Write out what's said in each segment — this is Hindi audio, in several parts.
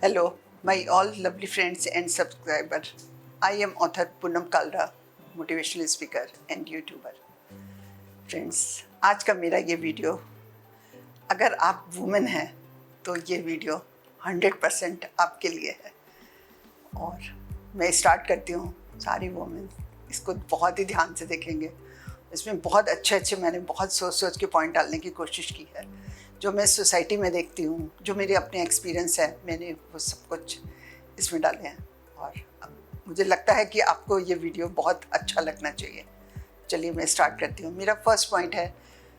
Hello, my all lovely friends and subscriber. I am author Poonam Kalra, motivational speaker and YouTuber. Friends, आज का मेरा ये वीडियो, अगर आप वुमेन हैं तो ये वीडियो 100% आपके लिए है। और मैं स्टार्ट करती हूँ। सारी वुमेन इसको बहुत ही ध्यान से देखेंगे। इसमें बहुत अच्छे मैंने बहुत सोच के पॉइंट डालने की कोशिश की है, जो मैं सोसाइटी में देखती हूँ, जो मेरे अपने एक्सपीरियंस है, मैंने वो सब कुछ इसमें डाले हैं। और अब मुझे लगता है कि आपको ये वीडियो बहुत अच्छा लगना चाहिए। चलिए मैं स्टार्ट करती हूँ। मेरा फर्स्ट पॉइंट है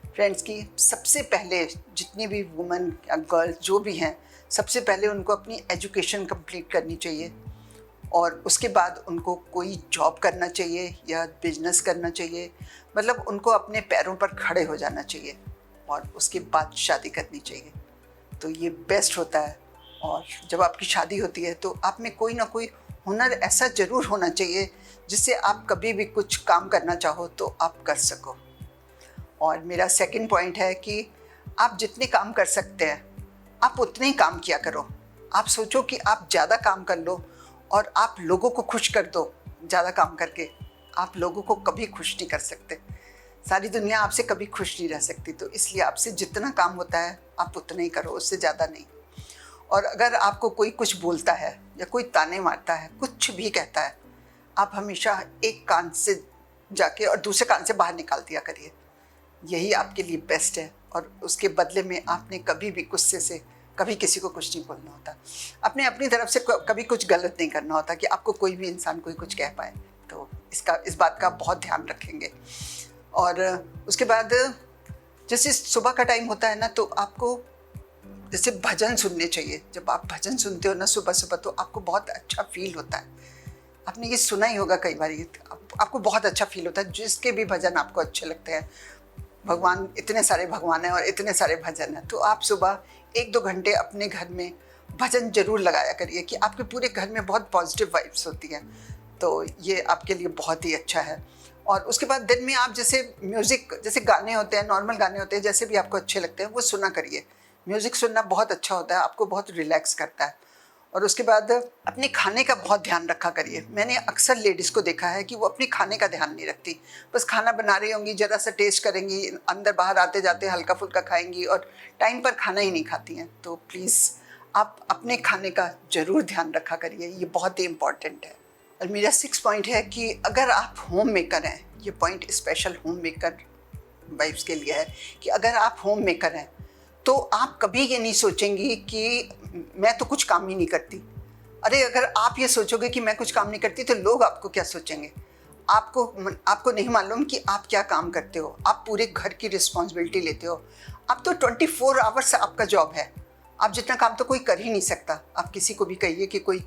फ्रेंड्स कि सबसे पहले जितनी भी वुमेन या गर्ल्स जो भी हैं, सबसे पहले उनको अपनी एजुकेशन कंप्लीट करनी चाहिए और उसके बाद उनको कोई जॉब करना चाहिए या बिजनेस करना चाहिए। मतलब उनको अपने पैरों पर खड़े हो जाना चाहिए और उसके बाद शादी करनी चाहिए, तो ये बेस्ट होता है। और जब आपकी शादी होती है तो आप में कोई ना कोई हुनर ऐसा ज़रूर होना चाहिए जिससे आप कभी भी कुछ काम करना चाहो तो आप कर सको। और मेरा सेकंड पॉइंट है कि आप जितने काम कर सकते हैं आप उतने ही काम किया करो। आप सोचो कि आप ज़्यादा काम कर लो और आप लोगों को खुश कर दो। ज़्यादा काम करके आप लोगों को कभी खुश नहीं कर सकते। सारी दुनिया आपसे कभी खुश नहीं रह सकती, तो इसलिए आपसे जितना काम होता है आप उतना ही करो, उससे ज़्यादा नहीं। और अगर आपको कोई कुछ बोलता है या कोई ताने मारता है, कुछ भी कहता है, आप हमेशा एक कान से जाके और दूसरे कान से बाहर निकाल दिया करिए। यही आपके लिए बेस्ट है। और उसके बदले में आपने कभी भी गुस्से से कभी किसी को कुछ नहीं बोलना होता। आपने अपनी तरफ से कभी कुछ गलत नहीं करना होता कि आपको कोई भी इंसान कोई कुछ कह पाए। तो इस बात का बहुत ध्यान रखेंगे। और उसके बाद जैसे सुबह का टाइम होता है ना, तो आपको जैसे भजन सुनने चाहिए। जब आप भजन सुनते हो ना सुबह सुबह, तो आपको बहुत अच्छा फील होता है। आपने ये सुना ही होगा कई बार, आपको बहुत अच्छा फील होता है। जिसके भी भजन आपको अच्छे लगते हैं, भगवान, इतने सारे भगवान हैं और इतने सारे भजन हैं, तो आप सुबह 1-2 घंटे अपने घर में भजन जरूर लगाया करिए कि आपके पूरे घर में बहुत पॉजिटिव वाइब्स होती हैं। तो ये आपके लिए बहुत ही अच्छा है। और उसके बाद दिन में आप जैसे म्यूज़िक, जैसे गाने होते हैं, नॉर्मल गाने होते हैं, जैसे भी आपको अच्छे लगते हैं वो सुना करिए। म्यूज़िक सुनना बहुत अच्छा होता है, आपको बहुत रिलैक्स करता है। और उसके बाद अपने खाने का बहुत ध्यान रखा करिए। मैंने अक्सर लेडीज़ को देखा है कि वो अपने खाने का ध्यान नहीं रखती। बस खाना बना रही होंगी, ज़रा सा टेस्ट करेंगी, अंदर बाहर आते जाते हल्का फुल्का खाएंगी और टाइम पर खाना ही नहीं खाती हैं। तो प्लीज़ आप अपने खाने का ज़रूर ध्यान रखा करिए, ये बहुत ही इम्पॉर्टेंट है। और मेरा 6 पॉइंट है कि अगर आप होम मेकर हैं, ये point special home maker wifes के लिए है कि अगर आप होम मेकर हैं तो आप कभी ये नहीं सोचेंगी कि मैं तो कुछ काम ही नहीं करती। अरे अगर आप ये सोचोगे कि मैं कुछ काम नहीं करती तो लोग आपको क्या सोचेंगे। आपको नहीं मालूम कि आप क्या काम करते हो। आप पूरे घर की रिस्पॉन्सिबिलिटी लेते हो। आप तो 24 आवर्स आपका जॉब है। आप जितना काम तो कोई कर ही नहीं सकता। आप किसी को भी कहिए कि कोई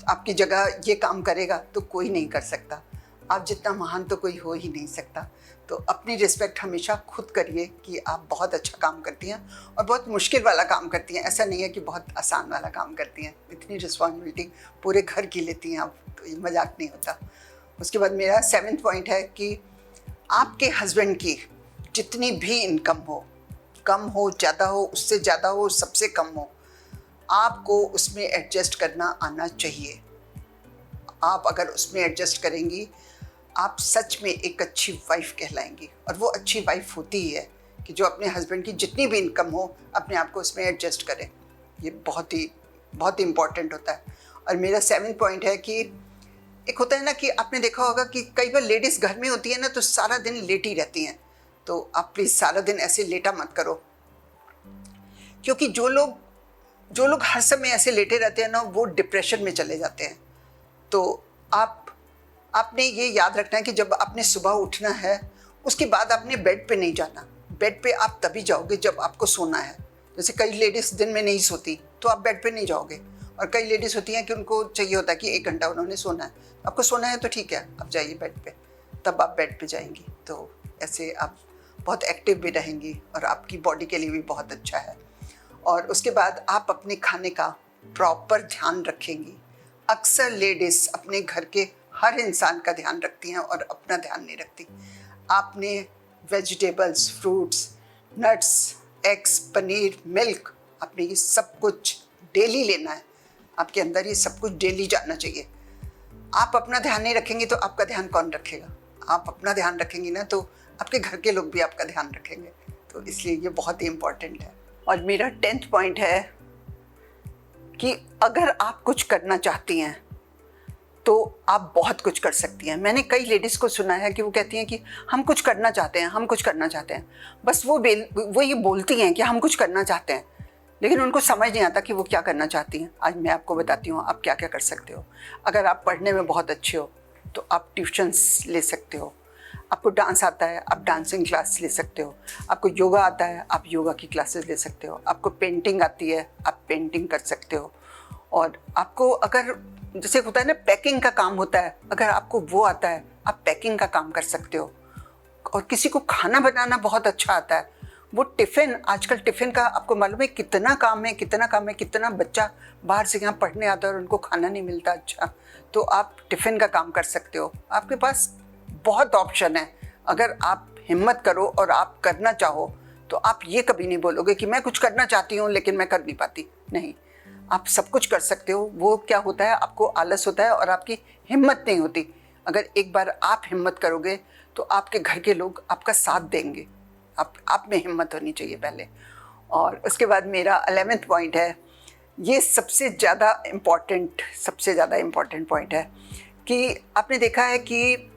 आपकी जगह ये काम करेगा तो कोई नहीं कर सकता। आप जितना महान तो कोई हो ही नहीं सकता। तो अपनी रिस्पेक्ट हमेशा खुद करिए कि आप बहुत अच्छा काम करती हैं और बहुत मुश्किल वाला काम करती हैं। ऐसा नहीं है कि बहुत आसान वाला काम करती हैं। इतनी रिस्पॉन्सिबिलिटी पूरे घर की लेती हैं आप, तो ये मजाक नहीं होता। उसके बाद मेरा 7th पॉइंट है कि आपके हस्बैंड की जितनी भी इनकम हो, कम हो, ज़्यादा हो, उससे ज़्यादा हो, सबसे कम हो, आपको उसमें एडजस्ट करना आना चाहिए। आप अगर उसमें एडजस्ट करेंगी, आप सच में एक अच्छी वाइफ कहलाएंगी। और वो अच्छी वाइफ होती ही है कि जो अपने हस्बैंड की जितनी भी इनकम हो अपने आप को उसमें एडजस्ट करे। ये बहुत ही इम्पॉर्टेंट होता है। और मेरा 7th पॉइंट है कि एक होता है ना कि आपने देखा होगा कि कई बार लेडीज़ घर में होती है ना तो सारा दिन लेटी रहती हैं। तो आप प्लीज़ सारा दिन ऐसे लेटा मत करो, क्योंकि जो लोग हर समय ऐसे लेटे रहते हैं ना, वो डिप्रेशन में चले जाते हैं। तो आपने ये याद रखना है कि जब आपने सुबह उठना है, उसके बाद आपने बेड पे नहीं जाना। बेड पे आप तभी जाओगे जब आपको सोना है। जैसे कई लेडीज़ दिन में नहीं सोती तो आप बेड पे नहीं जाओगे। और कई लेडीज़ होती हैं कि उनको चाहिए होता है कि 1 घंटा उन्होंने सोना है। आपको सोना है तो ठीक है, आप जाइए बेड पे, तब आप बेड पे जाएंगी। तो ऐसे आप बहुत एक्टिव भी रहेंगी और आपकी बॉडी के लिए भी बहुत अच्छा है। और उसके बाद आप अपने खाने का प्रॉपर ध्यान रखेंगी। अक्सर लेडीज़ अपने घर के हर इंसान का ध्यान रखती हैं और अपना ध्यान नहीं रखती। आपने vegetables, fruits, nuts, eggs, paneer, milk, आपने ये सब कुछ डेली लेना है। आपके अंदर ये सब कुछ डेली जाना चाहिए। आप अपना ध्यान नहीं रखेंगे तो आपका ध्यान कौन रखेगा? आप अपना ध्यान रखेंगे ना तो आपके घर के लोग भी आपका ध्यान रखेंगे। तो इसलिए ये बहुत ही इम्पोर्टेंट है। और मेरा 10th पॉइंट है कि अगर आप कुछ करना चाहती हैं तो आप बहुत कुछ कर सकती हैं। मैंने कई लेडीज़ को सुना है कि वो कहती हैं कि हम कुछ करना चाहते हैं, हम कुछ करना चाहते हैं। बस वो ये बोलती हैं कि हम कुछ करना चाहते हैं, लेकिन उनको समझ नहीं आता कि वो क्या करना चाहती हैं। आज मैं आपको बताती हूँ आप क्या क्या कर सकते हो। अगर आप पढ़ने में बहुत अच्छे हो तो आप ट्यूशन्स ले सकते हो। आपको डांस आता है, आप डांसिंग क्लास ले सकते हो। आपको योगा आता है, आप योगा की क्लासेस ले सकते हो। आपको पेंटिंग आती है, आप पेंटिंग कर सकते हो। और आपको अगर जैसे होता है ना पैकिंग का काम होता है, अगर आपको वो आता है आप पैकिंग का काम कर सकते हो। और किसी को खाना बनाना बहुत अच्छा आता है, वो टिफ़िन, आजकल टिफ़िन का आपको मालूम है कितना काम है, कितना बच्चा बाहर से यहाँ पढ़ने आता है और उनको खाना नहीं मिलता अच्छा, तो आप टिफ़िन का काम कर सकते हो। आपके पास बहुत ऑप्शन है। अगर आप हिम्मत करो और आप करना चाहो तो आप ये कभी नहीं बोलोगे कि मैं कुछ करना चाहती हूँ लेकिन मैं कर नहीं पाती। नहीं, आप सब कुछ कर सकते हो। वो क्या होता है, आपको आलस होता है और आपकी हिम्मत नहीं होती। अगर एक बार आप हिम्मत करोगे तो आपके घर के लोग आपका साथ देंगे। आप में हिम्मत होनी चाहिए पहले। और उसके बाद मेरा 11th पॉइंट है, ये सबसे ज़्यादा इम्पॉर्टेंट पॉइंट है कि आपने देखा है कि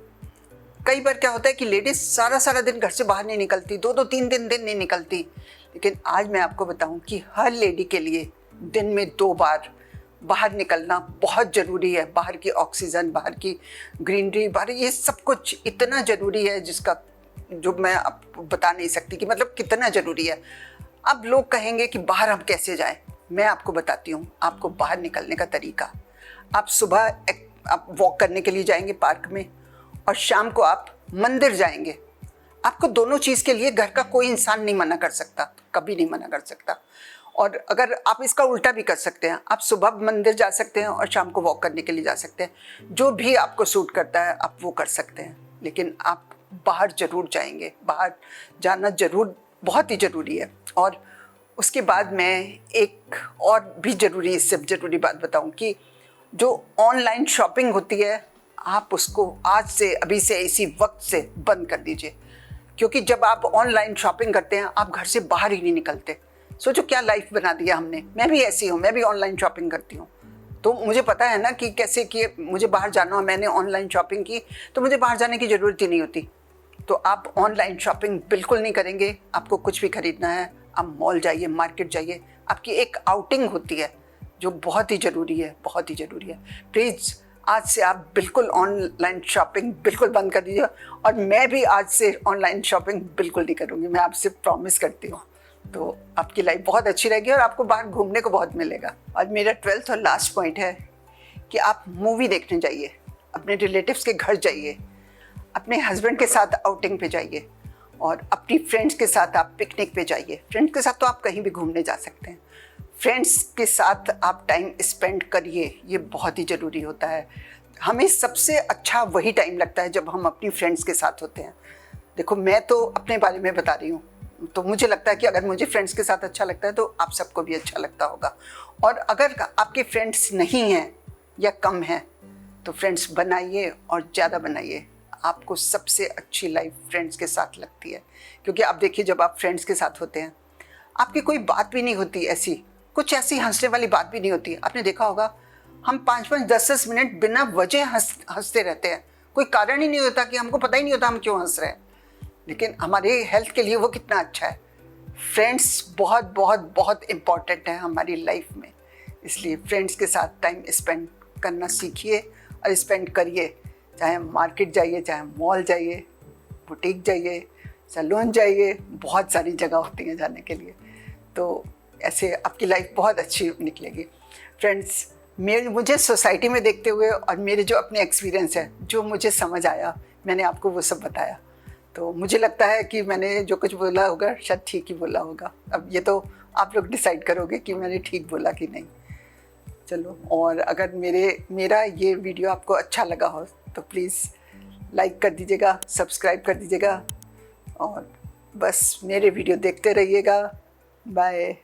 कई बार क्या होता है कि लेडीज़ सारा दिन घर से बाहर नहीं निकलती, 2-2 3 दिन नहीं निकलती। लेकिन आज मैं आपको बताऊं कि हर लेडी के लिए दिन में 2 बार बाहर निकलना बहुत ज़रूरी है। बाहर की ऑक्सीजन, बाहर की ग्रीनरी, बाहर ये सब कुछ इतना ज़रूरी है जिसका जो मैं आपको बता नहीं सकती कि मतलब कितना ज़रूरी है। अब लोग कहेंगे कि बाहर हम कैसे जाएं? मैं आपको बताती हूँ आपको बाहर निकलने का तरीका। आप सुबह आप वॉक करने के लिए जाएंगे पार्क में और शाम को आप मंदिर जाएंगे। आपको दोनों चीज़ के लिए घर का कोई इंसान नहीं मना कर सकता, कभी नहीं मना कर सकता। और अगर आप इसका उल्टा भी कर सकते हैं, आप सुबह मंदिर जा सकते हैं और शाम को वॉक करने के लिए जा सकते हैं। जो भी आपको सूट करता है आप वो कर सकते हैं, लेकिन आप बाहर ज़रूर जाएंगे। बाहर जाना ज़रूर बहुत ही ज़रूरी है। और उसके बाद मैं एक और भी इससे ज़रूरी बात बताऊं कि जो ऑनलाइन शॉपिंग होती है आप उसको आज से, अभी से, इसी वक्त से बंद कर दीजिए। क्योंकि जब आप ऑनलाइन शॉपिंग करते हैं आप घर से बाहर ही नहीं निकलते। सोचो क्या लाइफ बना दिया हमने। मैं भी ऐसी हूँ, मैं भी ऑनलाइन शॉपिंग करती हूँ, तो मुझे पता है ना कि कैसे कि मुझे बाहर जाना हो। मैंने ऑनलाइन शॉपिंग की तो मुझे बाहर जाने की ज़रूरत ही नहीं होती। तो आप ऑनलाइन शॉपिंग बिल्कुल नहीं करेंगे। आपको कुछ भी खरीदना है आप मॉल जाइए, मार्केट जाइए। आपकी एक आउटिंग होती है जो बहुत ही ज़रूरी है, बहुत ही ज़रूरी है। प्लीज़ आज से आप बिल्कुल ऑनलाइन शॉपिंग बिल्कुल बंद कर दीजिए। और मैं भी आज से ऑनलाइन शॉपिंग बिल्कुल नहीं करूँगी, मैं आपसे प्रॉमिस करती हूँ। तो आपकी लाइफ बहुत अच्छी रहेगी और आपको बाहर घूमने को बहुत मिलेगा। आज मेरा 12th और लास्ट पॉइंट है कि आप मूवी देखने जाइए, अपने रिलेटिव्स के घर जाइए, अपने हस्बैंड के साथ आउटिंग पे जाइए और अपनी फ्रेंड्स के साथ आप पिकनिक पे जाइए। फ्रेंड्स के साथ तो आप कहीं भी घूमने जा सकते हैं। फ्रेंड्स के साथ आप टाइम स्पेंड करिए, ये बहुत ही ज़रूरी होता है। हमें सबसे अच्छा वही टाइम लगता है जब हम अपनी फ्रेंड्स के साथ होते हैं। देखो मैं तो अपने बारे में बता रही हूँ, तो मुझे लगता है कि अगर मुझे फ्रेंड्स के साथ अच्छा लगता है तो आप सबको भी अच्छा लगता होगा। और अगर आपके फ्रेंड्स नहीं हैं या कम हैं तो फ्रेंड्स बनाइए और ज़्यादा बनाइए। आपको सबसे अच्छी लाइफ फ्रेंड्स के साथ लगती है। क्योंकि आप देखिए जब आप फ्रेंड्स के साथ होते हैं आपकी कोई बात भी नहीं होती, कुछ ऐसी हंसने वाली बात भी नहीं होती। आपने देखा होगा हम 5-5, 10-10 मिनट बिना वजह हंसते रहते हैं। कोई कारण ही नहीं होता कि हमको पता ही नहीं होता हम क्यों हंस रहे हैं, लेकिन हमारे हेल्थ के लिए वो कितना अच्छा है। फ्रेंड्स बहुत बहुत बहुत इम्पॉर्टेंट है हमारी लाइफ में। इसलिए फ्रेंड्स के साथ टाइम स्पेंड करना सीखिए और स्पेंड करिए। चाहे मार्केट जाइए, चाहे मॉल जाइए, बुटीक जाइए, सैलून जाइए, बहुत सारी जगह होती हैं जाने के लिए। तो ऐसे आपकी लाइफ बहुत अच्छी निकलेगी। फ्रेंड्स, मुझे सोसाइटी में देखते हुए और मेरे जो अपने एक्सपीरियंस है, जो मुझे समझ आया, मैंने आपको वो सब बताया। तो मुझे लगता है कि मैंने जो कुछ बोला होगा शायद ठीक ही बोला होगा। अब ये तो आप लोग डिसाइड करोगे कि मैंने ठीक बोला कि नहीं। चलो, और अगर मेरा ये वीडियो आपको अच्छा लगा हो तो प्लीज़ लाइक कर दीजिएगा, सब्सक्राइब कर दीजिएगा और बस मेरे वीडियो देखते रहिएगा। बाय।